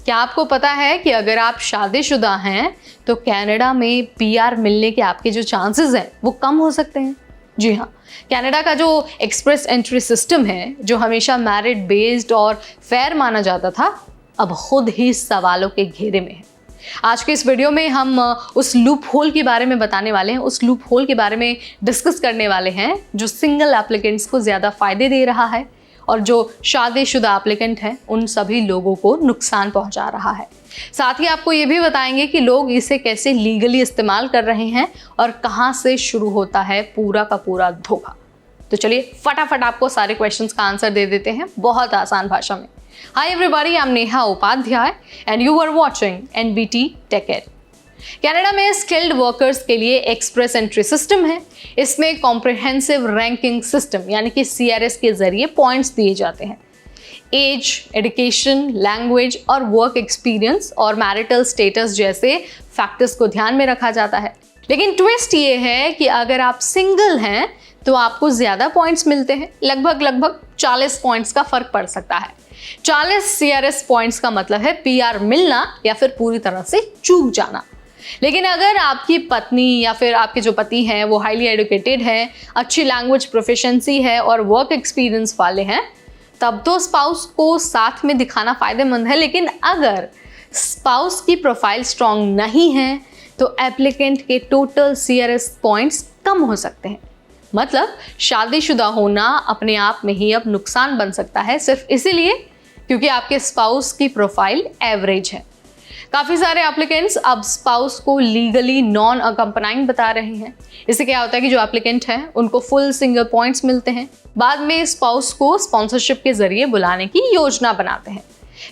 क्या आपको पता है कि अगर आप शादीशुदा हैं तो कनाडा में पीआर मिलने के आपके जो चांसेस हैं वो कम हो सकते हैं? जी हाँ, कनाडा का जो एक्सप्रेस एंट्री सिस्टम है, जो हमेशा मेरिट बेस्ड और फेयर माना जाता था, अब खुद ही सवालों के घेरे में है। आज के इस वीडियो में हम उस लूप होल के बारे में बताने वाले हैं, उस लूप होल के बारे में डिस्कस करने वाले हैं जो सिंगल एप्लीकेंट्स को ज़्यादा फायदे दे रहा है और जो शादीशुदा एप्लीकेंट हैं उन सभी लोगों को नुकसान पहुंचा रहा है। साथ ही आपको ये भी बताएंगे कि लोग इसे कैसे लीगली इस्तेमाल कर रहे हैं और कहां से शुरू होता है पूरा का पूरा धोखा। तो चलिए फटाफट आपको सारे क्वेश्चंस का आंसर दे देते हैं बहुत आसान भाषा में। Hi everybody, I am Neha Upadhyay and you are watching NBT tech ed. Canada में स्किल्ड वर्कर्स के लिए एक्सप्रेस एंट्री सिस्टम है। इसमें कॉम्प्रिहेंसिव रैंकिंग सिस्टम यानी कि सीआरएस के जरिए पॉइंट्स दिए जाते हैं। एज, एजुकेशन, लैंग्वेज और वर्क एक्सपीरियंस और मैरिटल स्टेटस जैसे फैक्टर्स को ध्यान में रखा जाता है। लेकिन ट्विस्ट ये है कि अगर आप सिंगल हैं तो आपको ज़्यादा पॉइंट्स मिलते हैं। लगभग 40 पॉइंट्स का फर्क पड़ सकता है। 40 सीआरएस पॉइंट्स का मतलब है पीआर मिलना या फिर पूरी तरह से चूक जाना। लेकिन अगर आपकी पत्नी या फिर आपके जो पति हैं वो हाईली एजुकेटेड हैं, अच्छी लैंग्वेज प्रोफिशिएंसी है और वर्क एक्सपीरियंस वाले हैं, तब तो स्पाउस को साथ में दिखाना फायदेमंद है। लेकिन अगर स्पाउस की प्रोफाइल स्ट्रांग नहीं है तो एप्लीकेंट के टोटल सीआरएस पॉइंट्स कम हो सकते हैं। मतलब शादीशुदा होना अपने आप में ही अब नुकसान बन सकता है, सिर्फ इसीलिए क्योंकि आपके स्पाउस की प्रोफाइल एवरेज है। काफ़ी सारे एप्लीकेंट्स अब स्पाउस को लीगली नॉन अकम्पनाइंग बता रहे हैं। इससे क्या होता है कि जो एप्लीकेंट हैं उनको फुल सिंगल पॉइंट्स मिलते हैं। बाद में स्पाउस को स्पॉन्सरशिप के जरिए बुलाने की योजना बनाते हैं।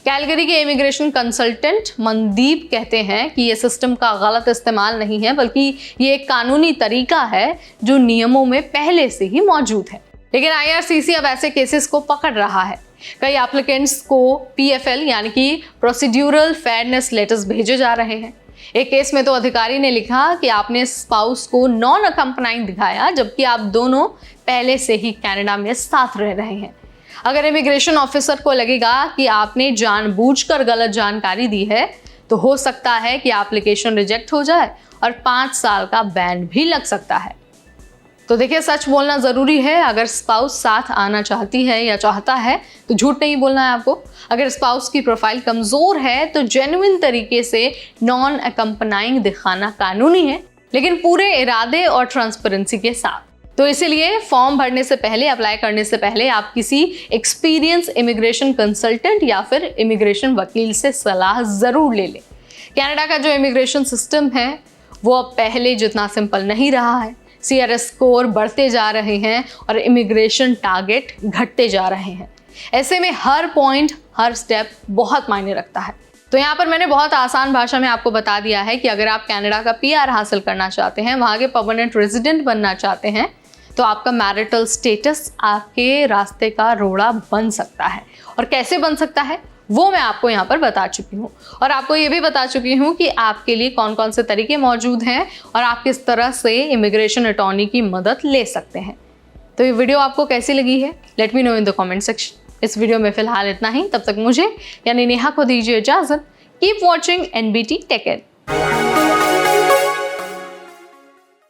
कैलगरी के इमिग्रेशन कंसल्टेंट मनदीप कहते हैं कि ये सिस्टम का गलत इस्तेमाल नहीं है, बल्कि ये एक कानूनी तरीका है जो नियमों में पहले से ही मौजूद है। लेकिन आईआरसीसी अब ऐसे केसेस को पकड़ रहा है। कई एप्लीकेंट्स को पीएफएल यानी कि प्रोसीड्यूरल फेयरनेस लेटर्स भेजे जा रहे हैं। एक केस में तो अधिकारी ने लिखा कि आपने स्पाउस को नॉन अकम्पनाइंग दिखाया, जबकि आप दोनों पहले से ही कनाडा में साथ रह रहे हैं। अगर इमिग्रेशन ऑफिसर को लगेगा कि आपने जानबूझकर गलत जानकारी दी है तो हो सकता है कि एप्लीकेशन रिजेक्ट हो जाए और 5 साल का बैन भी लग सकता है। तो देखिए, सच बोलना ज़रूरी है। अगर स्पाउस साथ आना चाहती है या चाहता है तो झूठ नहीं बोलना है आपको। अगर स्पाउस की प्रोफाइल कमज़ोर है तो जेन्युइन तरीके से नॉन अकम्पनाइंग दिखाना कानूनी है, लेकिन पूरे इरादे और ट्रांसपेरेंसी के साथ। तो इसीलिए फॉर्म भरने से पहले, अप्लाई करने से पहले आप किसी एक्सपीरियंस इमिग्रेशन कंसल्टेंट या फिर इमिग्रेशन वकील से सलाह ज़रूर ले लें। कनाडा का जो इमिग्रेशन सिस्टम है वो अब पहले जितना सिंपल नहीं रहा है। सीआरएस स्कोर बढ़ते जा रहे हैं और इमिग्रेशन टारगेट घटते जा रहे हैं। ऐसे में हर पॉइंट, हर स्टेप बहुत मायने रखता है। तो यहाँ पर मैंने बहुत आसान भाषा में आपको बता दिया है कि अगर आप कनाडा का पीआर हासिल करना चाहते हैं, वहाँ के परमानेंट रेजिडेंट बनना चाहते हैं, तो आपका मैरिटल स्टेटस आपके रास्ते का रोड़ा बन सकता है। और कैसे बन सकता है वो मैं आपको यहाँ पर बता चुकी हूँ। और आपको ये भी बता चुकी हूँ कि आपके लिए कौन कौन से तरीके मौजूद हैं और आप किस तरह से इमिग्रेशन अटॉर्नी की मदद ले सकते हैं। तो ये वीडियो आपको कैसी लगी है, let me know in the comment section. इस वीडियो में फिलहाल इतना ही। तब तक मुझे यानी नेहा को दीजिए इजाज़त। Keep watching NBT tech add.